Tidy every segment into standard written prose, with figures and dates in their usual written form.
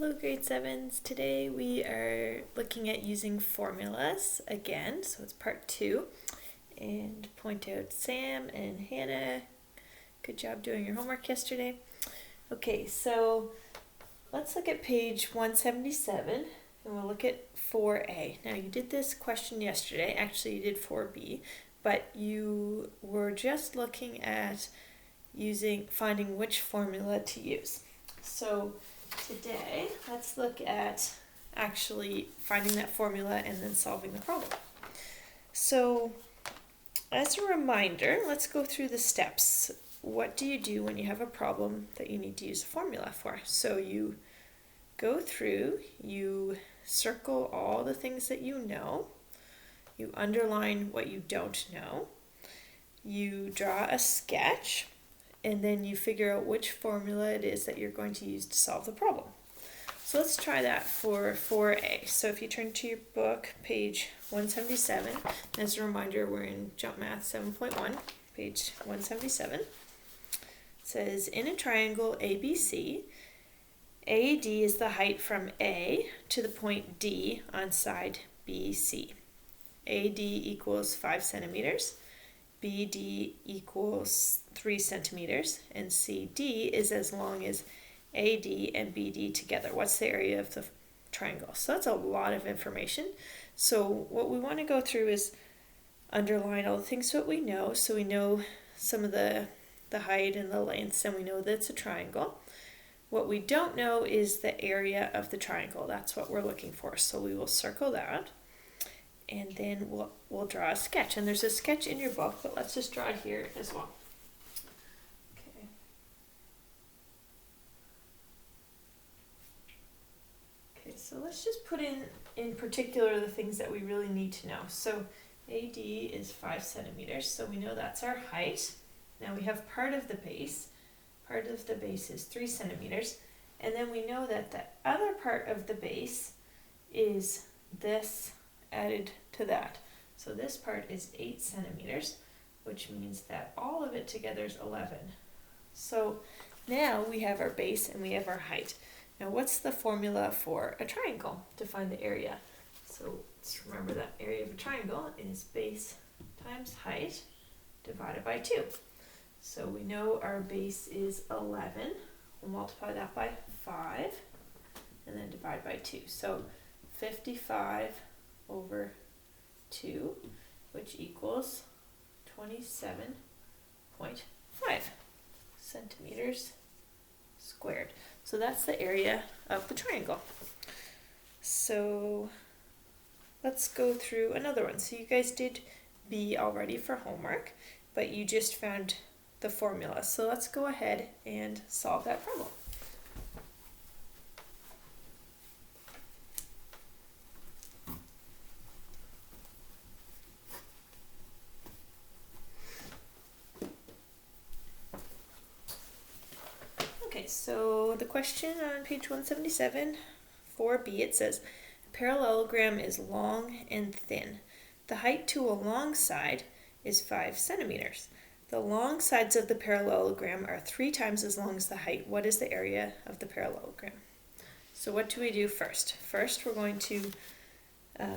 Hello grade 7s. Today we are looking at using formulas again, so it's part 2. And point out Sam and Hannah, good job doing your homework yesterday. Okay, so let's look at page 177 and we'll look at 4a. Now you did this question yesterday, actually you did 4b, but you were just looking at finding which formula to use. So today, let's look at actually finding that formula and then solving the problem. So, as a reminder, let's go through the steps. What do you do when you have a problem that you need to use a formula for? So you go through, you circle all the things that you know, you underline what you don't know, you draw a sketch, and then you figure out which formula it is that you're going to use to solve the problem. So let's try that for 4a. So if you turn to your book, page 177, as a reminder, we're in Jump Math 7.1, page 177. It says, in a triangle ABC, AD is the height from A to the point D on side BC. AD equals 5 centimeters. BD equals 3 centimeters, and CD is as long as AD and BD together. What's the area of the triangle? So that's a lot of information. So what we want to go through is underline all the things that we know. So we know some of the height and the lengths, and we know that it's a triangle. What we don't know is the area of the triangle. That's what we're looking for. So we will circle that. And then we'll draw a sketch. And there's a sketch in your book, but let's just draw it here as well. Okay. Okay, so let's just put in particular the things that we really need to know. So AD is 5 centimeters, so we know that's our height. Now we have part of the base. Part of the base is 3 centimeters. And then we know that the other part of the base is this added to that. So this part is 8 centimeters, which means that all of it together is 11. So now we have our base and we have our height. Now what's the formula for a triangle to find the area? So let's remember that area of a triangle is base times height divided by 2. So we know our base is 11. We'll multiply that by 5 and then divide by 2. So 55 over 2, which equals 27.5 centimeters squared. So that's the area of the triangle. So let's go through another one. So you guys did B already for homework, but you just found the formula. So let's go ahead and solve that problem. Okay, so the question on page 177, 4b, it says, a parallelogram is long and thin. The height to a long side is 5 centimeters. The long sides of the parallelogram are 3 times as long as the height. What is the area of the parallelogram? So what do we do first? First, we're going to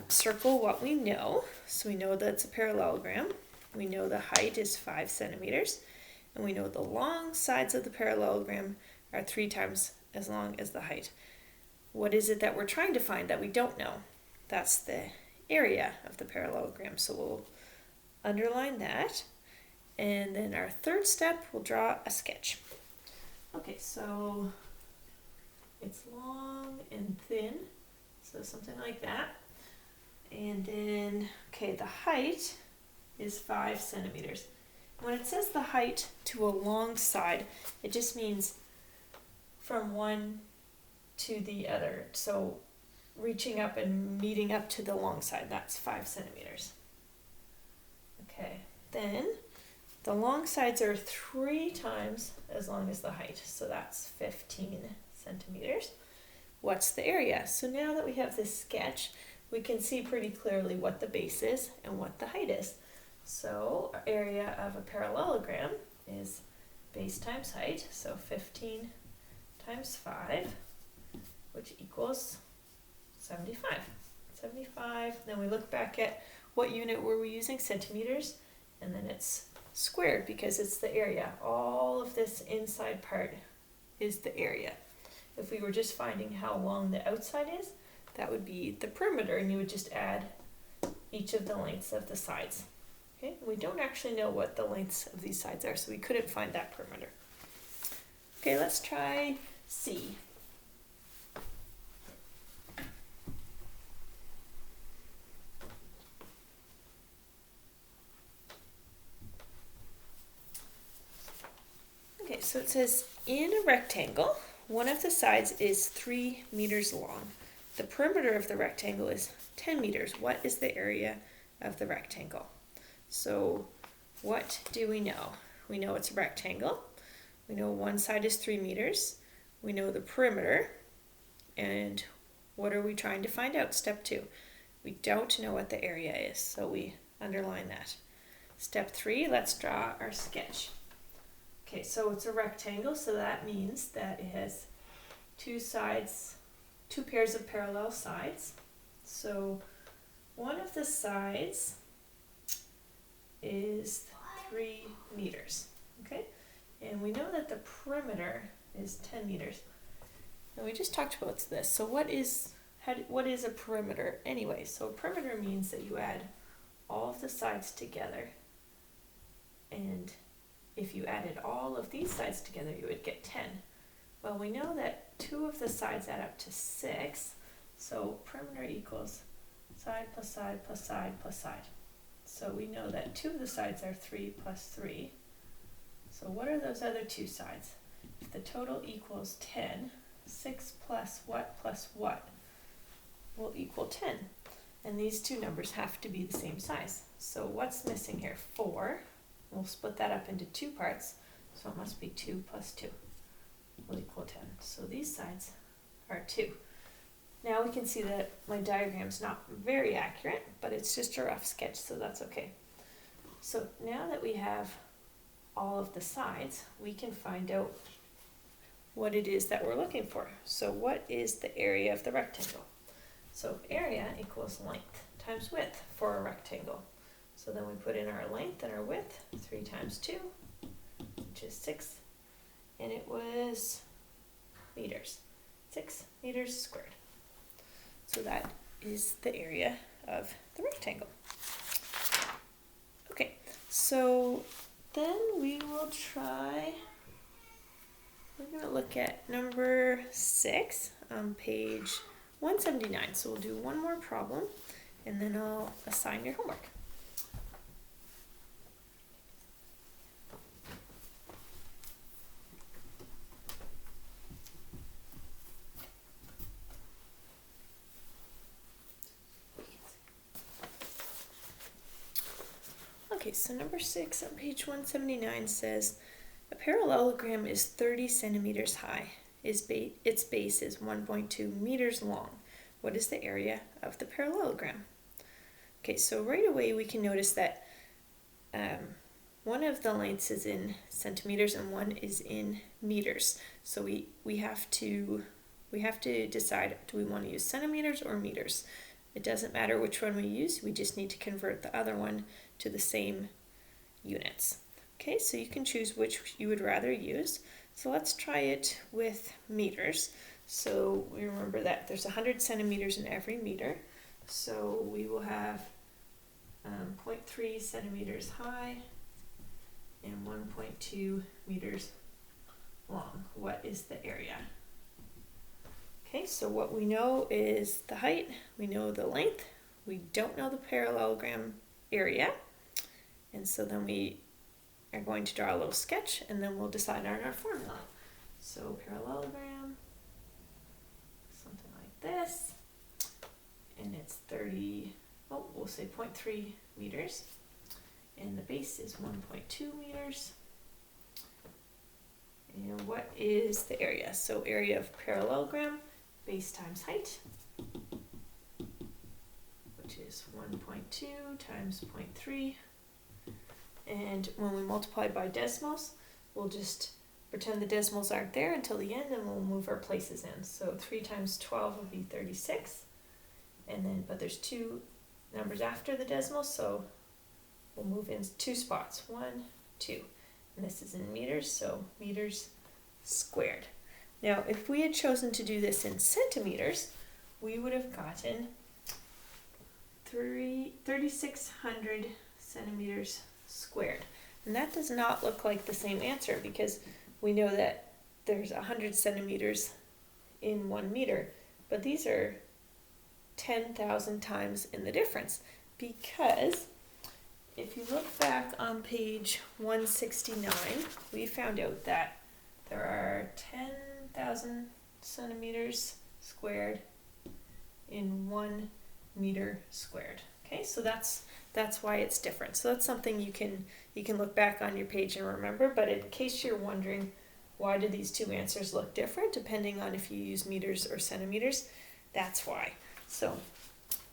circle what we know. So we know that it's a parallelogram. We know the height is 5 centimeters. And we know the long sides of the parallelogram are 3 times as long as the height. What is it that we're trying to find that we don't know? That's the area of the parallelogram. So we'll underline that. And then our third step, we'll draw a sketch. Okay, so it's long and thin, so something like that. And then, okay, the height is 5 centimeters. When it says the height to a long side, it just means from one to the other. So reaching up and meeting up to the long side, that's 5 centimeters. Okay, then the long sides are 3 times as long as the height, so that's 15 centimeters. What's the area? So now that we have this sketch, we can see pretty clearly what the base is and what the height is. So our area of a parallelogram is base times height, so 15 times 5, which equals 75. 75, then we look back at what unit were we using, centimeters, and then it's squared because it's the area. All of this inside part is the area. If we were just finding how long the outside is, that would be the perimeter, and you would just add each of the lengths of the sides. Okay, we don't actually know what the lengths of these sides are, so we couldn't find that perimeter. Okay, let's try C. Okay, so it says, in a rectangle, one of the sides is 3 meters long. The perimeter of the rectangle is 10 meters. What is the area of the rectangle? So what do we know? We know it's a rectangle. We know one side is 3 meters. We know the perimeter. And what are we trying to find out? Step 2. We don't know what the area is, so we underline that. Step 3, let's draw our sketch. Okay, so it's a rectangle, so that means that it has two sides, two pairs of parallel sides. So one of the sides is 3 meters, okay? And we know that the perimeter is 10 meters. And we just talked about this. So what is a perimeter anyway? So a perimeter means that you add all of the sides together, and if you added all of these sides together, you would get 10. Well, we know that 2 of the sides add up to 6, so perimeter equals side plus side plus side plus side. So we know that 2 of the sides are 3 plus 3. So what are those other 2 sides? If the total equals 10, 6 plus what will equal 10. And these 2 numbers have to be the same size. So what's missing here? 4. We'll split that up into 2 parts, so it must be 2 plus 2 will equal 10. So these sides are 2. Now we can see that my diagram's not very accurate, but it's just a rough sketch, so that's okay. So now that we have all of the sides, we can find out what it is that we're looking for. So what is the area of the rectangle? So area equals length times width for a rectangle. So then we put in our length and our width, 3 times 2, which is 6, and it was meters, 6 meters squared. So that is the area of the rectangle. Okay, so then we will try, we're going to look at number 6 on page 179. So we'll do one more problem, and then I'll assign your homework. Okay, so number 6 on page 179 says, a parallelogram is 30 centimeters high. Its base is 1.2 meters long. What is the area of the parallelogram? Okay, so right away we can notice that one of the lengths is in centimeters and one is in meters. So we have to decide, do we want to use centimeters or meters? It doesn't matter which one we use, we just need to convert the other one to the same units. Okay, so you can choose which you would rather use. So let's try it with meters. So we remember that there's 100 centimeters in every meter. So we will have 0.3 centimeters high and 1.2 meters long. What is the area? Okay, so what we know is the height, we know the length, we don't know the parallelogram area, and so then we are going to draw a little sketch, and then we'll decide on our formula. So parallelogram, something like this, and it's we'll say 0.3 meters, and the base is 1.2 meters. And what is the area? So area of parallelogram, base times height, which is 1.2 times 0.3. And when we multiply by decimals, we'll just pretend the decimals aren't there until the end, and we'll move our places in. So 3 times 12 would be 36, and then, but there's 2 numbers after the decimal, so we'll move in 2 spots, 1, 2, and this is in meters, so meters squared. Now, if we had chosen to do this in centimeters, we would have gotten 3,600 centimeters squared. And that does not look like the same answer because we know that there's 100 centimeters in 1 meter, but these are 10,000 times in the difference, because if you look back on page 169, we found out that there are 10,000 centimeters squared in 1 meter squared. Okay, so that's why it's different. So that's something you can look back on your page and remember, but in case you're wondering why do these 2 answers look different depending on if you use meters or centimeters, that's why. So,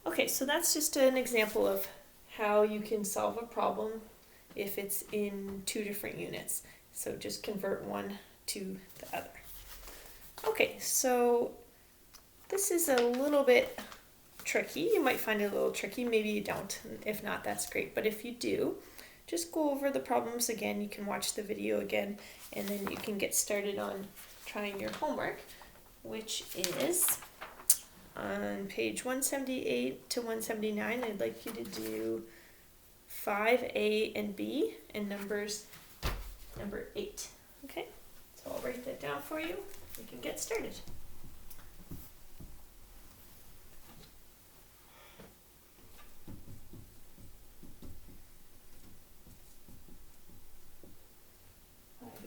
okay, so that's just an example of how you can solve a problem if it's in 2 different units. So just convert one to the other. Okay, so this is a little bit tricky. You might find it a little tricky, maybe you don't. If not, that's great. But if you do, just go over the problems again. You can watch the video again, and then you can get started on trying your homework, which is on page 178 to 179. I'd like you to do 5A and B and number 8. Okay, so I'll write that down for you. You can get started.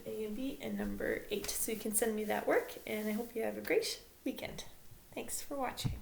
A and B and number 8. So you can send me that work, and I hope you have a great weekend. Thanks for watching.